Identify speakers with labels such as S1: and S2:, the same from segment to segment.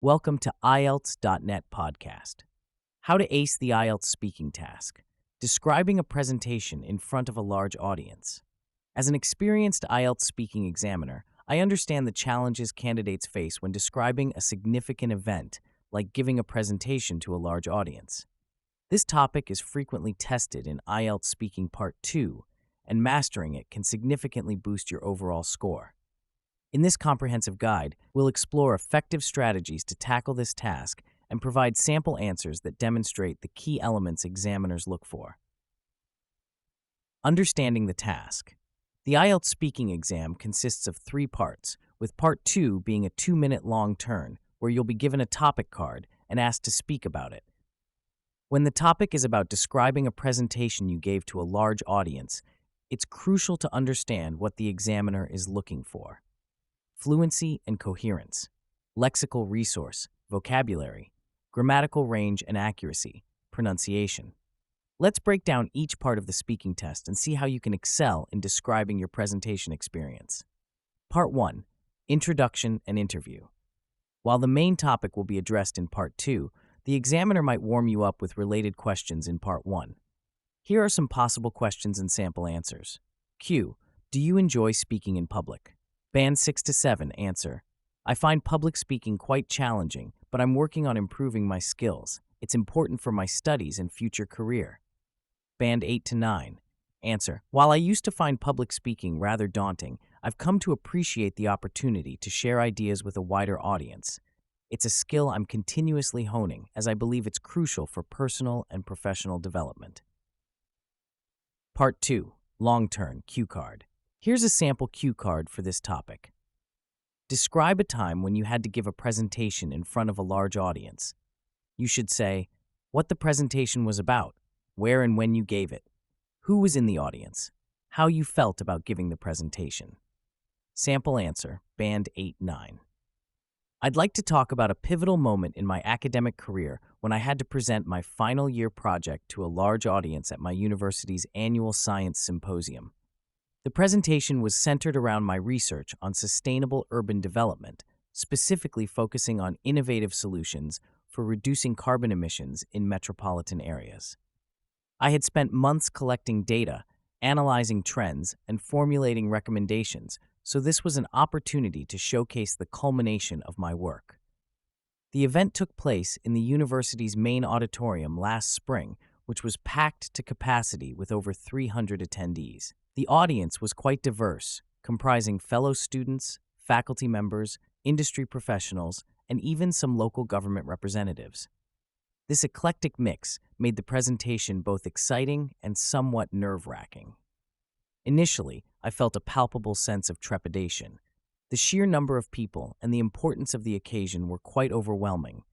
S1: Welcome to IELTS.net podcast. How to ace the IELTS speaking task. Describing a presentation in front of a large audience. As an experienced IELTS speaking examiner, I understand the challenges candidates face when describing a significant event, like giving a presentation to a large audience. This topic is frequently tested in IELTS Speaking Part 2, and mastering it can significantly boost your overall score. In this comprehensive guide, we'll explore effective strategies to tackle this task and provide sample answers that demonstrate the key elements examiners look for. Understanding the task. The IELTS speaking exam consists of 3 parts, with Part 2 being a 2-minute long turn, where you'll be given a topic card and asked to speak about it. When the topic is about describing a presentation you gave to a large audience, it's crucial to understand what the examiner is looking for. Fluency and coherence, lexical resource, vocabulary, grammatical range and accuracy, pronunciation. Let's break down each part of the speaking test and see how you can excel in describing your presentation experience. Part 1. Introduction and interview. While the main topic will be addressed in Part 2, the examiner might warm you up with related questions in Part 1. Here are some possible questions and sample answers. Q. Do you enjoy speaking in public? Band 6 to 7, answer. I find public speaking quite challenging, but I'm working on improving my skills. It's important for my studies and future career. Band 8 to 9, answer. While I used to find public speaking rather daunting, I've come to appreciate the opportunity to share ideas with a wider audience. It's a skill I'm continuously honing, as I believe it's crucial for personal and professional development. Part 2. Long-term cue card. Here's a sample cue card for this topic. Describe a time when you had to give a presentation in front of a large audience. You should say what the presentation was about, where and when you gave it, who was in the audience, how you felt about giving the presentation. Sample answer, Band 8-9. I'd like to talk about a pivotal moment in my academic career when I had to present my final year project to a large audience at my university's annual science symposium. The presentation was centered around my research on sustainable urban development, specifically focusing on innovative solutions for reducing carbon emissions in metropolitan areas. I had spent months collecting data, analyzing trends, and formulating recommendations, so this was an opportunity to showcase the culmination of my work. The event took place in the university's main auditorium last spring, which was packed to capacity with over 300 attendees. The audience was quite diverse, comprising fellow students, faculty members, industry professionals, and even some local government representatives. This eclectic mix made the presentation both exciting and somewhat nerve-wracking. Initially, I felt a palpable sense of trepidation. The sheer number of people and the importance of the occasion were quite overwhelming.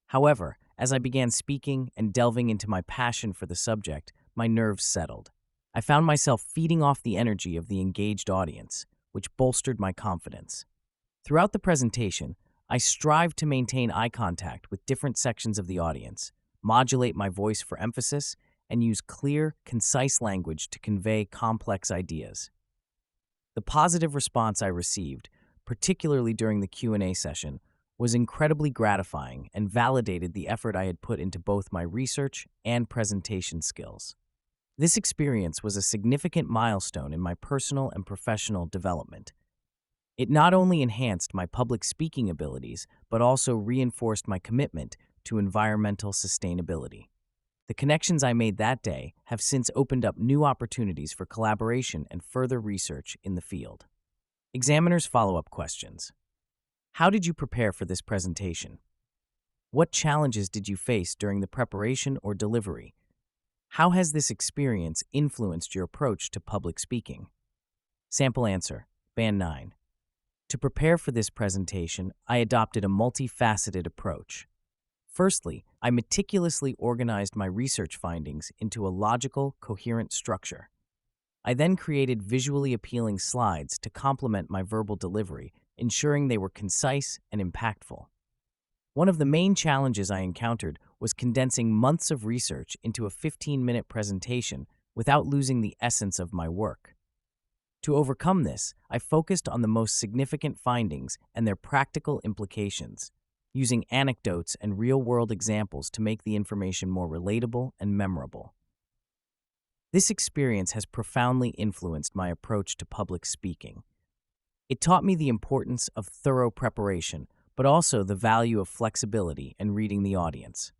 S1: However, as I began speaking and delving into my passion for the subject, my nerves settled. I found myself feeding off the energy of the engaged audience, which bolstered my confidence. Throughout the presentation, I strived to maintain eye contact with different sections of the audience, modulate my voice for emphasis, and use clear, concise language to convey complex ideas. The positive response I received, particularly during the Q&A session, was incredibly gratifying and validated the effort I had put into both my research and presentation skills. This experience was a significant milestone in my personal and professional development. It not only enhanced my public speaking abilities, but also reinforced my commitment to environmental sustainability. The connections I made that day have since opened up new opportunities for collaboration and further research in the field. Examiners' follow-up questions. How did you prepare for this presentation? What challenges did you face during the preparation or delivery? How has this experience influenced your approach to public speaking? Sample answer, Band 9. To prepare for this presentation, I adopted a multifaceted approach. Firstly, I meticulously organized my research findings into a logical, coherent structure. I then created visually appealing slides to complement my verbal delivery, ensuring they were concise and impactful. One of the main challenges I encountered was condensing months of research into a 15-minute presentation without losing the essence of my work. To overcome this, I focused on the most significant findings and their practical implications. using anecdotes and real-world examples to make the information more relatable and memorable. This experience has profoundly influenced my approach to public speaking. It taught me the importance of thorough preparation, but also the value of flexibility and reading the audience.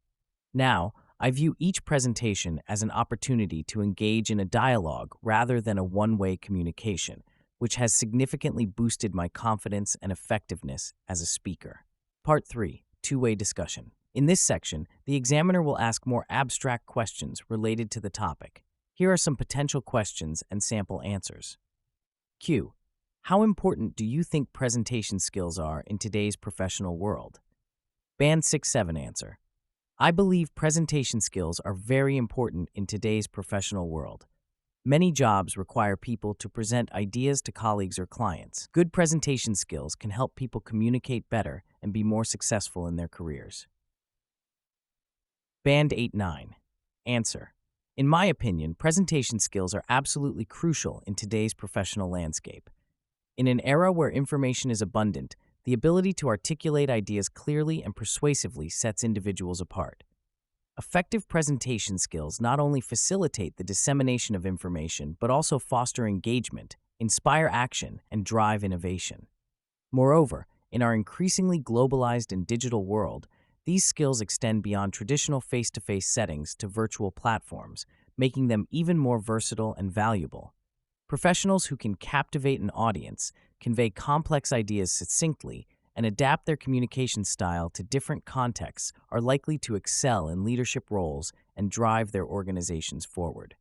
S1: Now, I view each presentation as an opportunity to engage in a dialogue rather than a one-way communication, which has significantly boosted my confidence and effectiveness as a speaker. Part 3. Two-way discussion. In this section, the examiner will ask more abstract questions related to the topic. Here are some potential questions and sample answers. Q. How important do you think presentation skills are in today's professional world? Band 6-7 answer. I believe presentation skills are very important in today's professional world. Many jobs require people to present ideas to colleagues or clients. Good presentation skills can help people communicate better and be more successful in their careers. Band 8-9 answer. In my opinion, presentation skills are absolutely crucial in today's professional landscape. In an era where information is abundant, the ability to articulate ideas clearly and persuasively sets individuals apart. Effective presentation skills not only facilitate the dissemination of information, but also foster engagement, inspire action, and drive innovation. Moreover, in our increasingly globalized and digital world, these skills extend beyond traditional face-to-face settings to virtual platforms, making them even more versatile and valuable. Professionals who can captivate an audience, convey complex ideas succinctly, and adapt their communication style to different contexts are likely to excel in leadership roles and drive their organizations forward.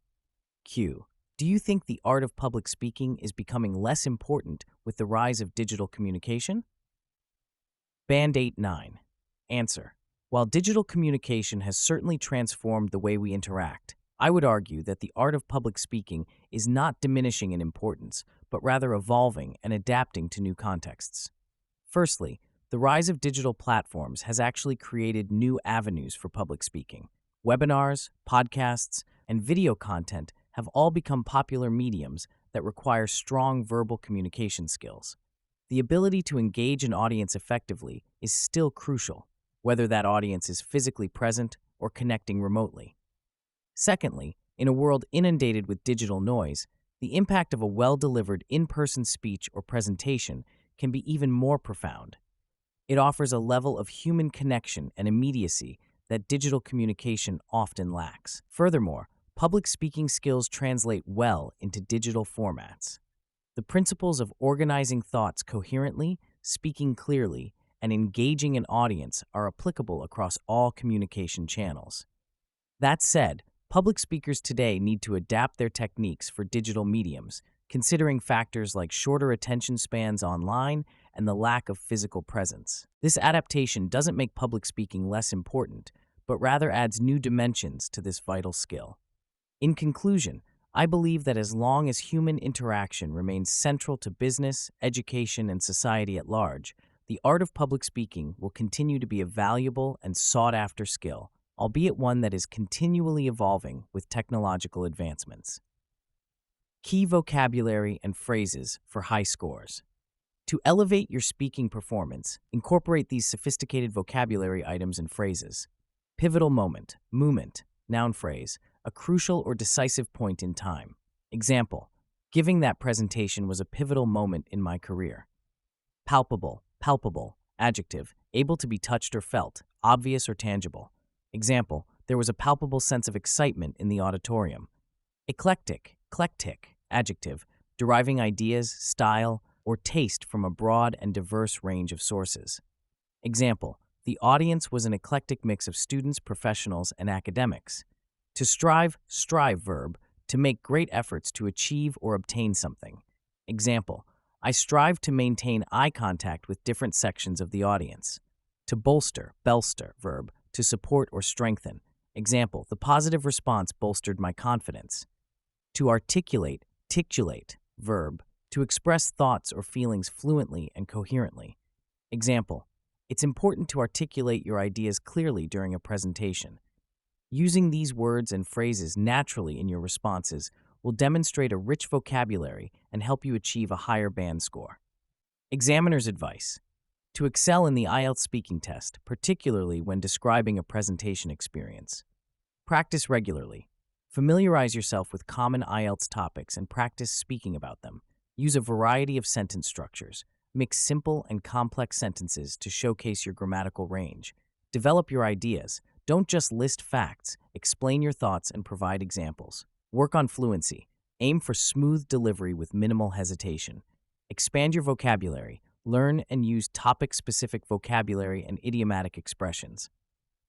S1: Q. Do you think the art of public speaking is becoming less important with the rise of digital communication? Band 8-9 answer. While digital communication has certainly transformed the way we interact, I would argue that the art of public speaking is not diminishing in importance, but rather evolving and adapting to new contexts. Firstly, the rise of digital platforms has actually created new avenues for public speaking. Webinars, podcasts, and video content have all become popular mediums that require strong verbal communication skills. The ability to engage an audience effectively is still crucial, whether that audience is physically present or connecting remotely. Secondly, in a world inundated with digital noise, the impact of a well-delivered in-person speech or presentation can be even more profound. It offers a level of human connection and immediacy that digital communication often lacks. Furthermore, public speaking skills translate well into digital formats. The principles of organizing thoughts coherently, speaking clearly, and engaging an audience are applicable across all communication channels. That said, public speakers today need to adapt their techniques for digital mediums, considering factors like shorter attention spans online and the lack of physical presence. This adaptation doesn't make public speaking less important, but rather adds new dimensions to this vital skill. In conclusion, I believe that as long as human interaction remains central to business, education, and society at large, the art of public speaking will continue to be a valuable and sought-after skill, albeit one that is continually evolving with technological advancements. Key vocabulary and phrases for high scores. To elevate your speaking performance, incorporate these sophisticated vocabulary items and phrases. Pivotal moment, noun phrase, a crucial or decisive point in time. Example, giving that presentation was a pivotal moment in my career. Palpable, adjective, able to be touched or felt, obvious or tangible. Example, there was a palpable sense of excitement in the auditorium. Eclectic, adjective, deriving ideas, style, or taste from a broad and diverse range of sources. Example, the audience was an eclectic mix of students, professionals, and academics. To strive verb, to make great efforts to achieve or obtain something. Example, I strive to maintain eye contact with different sections of the audience. To bolster, verb, to support or strengthen. Example, the positive response bolstered my confidence. To articulate, verb, to express thoughts or feelings fluently and coherently. Example, it's important to articulate your ideas clearly during a presentation. Using these words and phrases naturally in your responses will demonstrate a rich vocabulary and help you achieve a higher band score. Examiner's advice. To excel in the IELTS speaking test, particularly when describing a presentation experience, practice regularly. Familiarize yourself with common IELTS topics and practice speaking about them. Use a variety of sentence structures. Mix simple and complex sentences to showcase your grammatical range. Develop your ideas. Don't just list facts, explain your thoughts and provide examples. Work on fluency. Aim for smooth delivery with minimal hesitation. Expand your vocabulary. Learn and use topic-specific vocabulary and idiomatic expressions.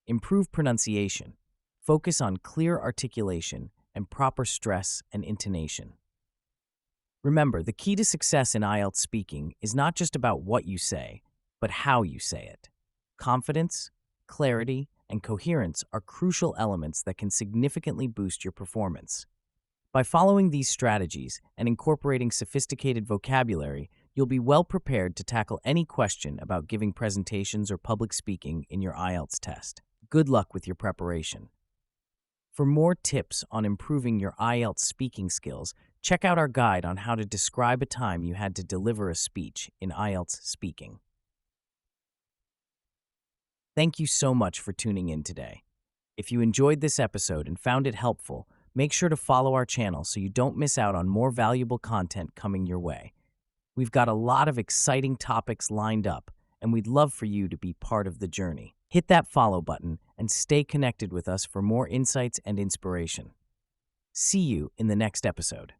S1: Improve pronunciation. Focus on clear articulation and proper stress and intonation. Remember, the key to success in IELTS speaking is not just about what you say, but how you say it. Confidence, clarity, and coherence are crucial elements that can significantly boost your performance. By following these strategies and incorporating sophisticated vocabulary, you'll be well prepared to tackle any question about giving presentations or public speaking in your IELTS test. Good luck with your preparation. For more tips on improving your IELTS speaking skills, check out our guide on how to describe a time you had to deliver a speech in IELTS Speaking. Thank you so much for tuning in today. If you enjoyed this episode and found it helpful, make sure to follow our channel so you don't miss out on more valuable content coming your way. We've got a lot of exciting topics lined up, and we'd love for you to be part of the journey. Hit that follow button and stay connected with us for more insights and inspiration. See you in the next episode.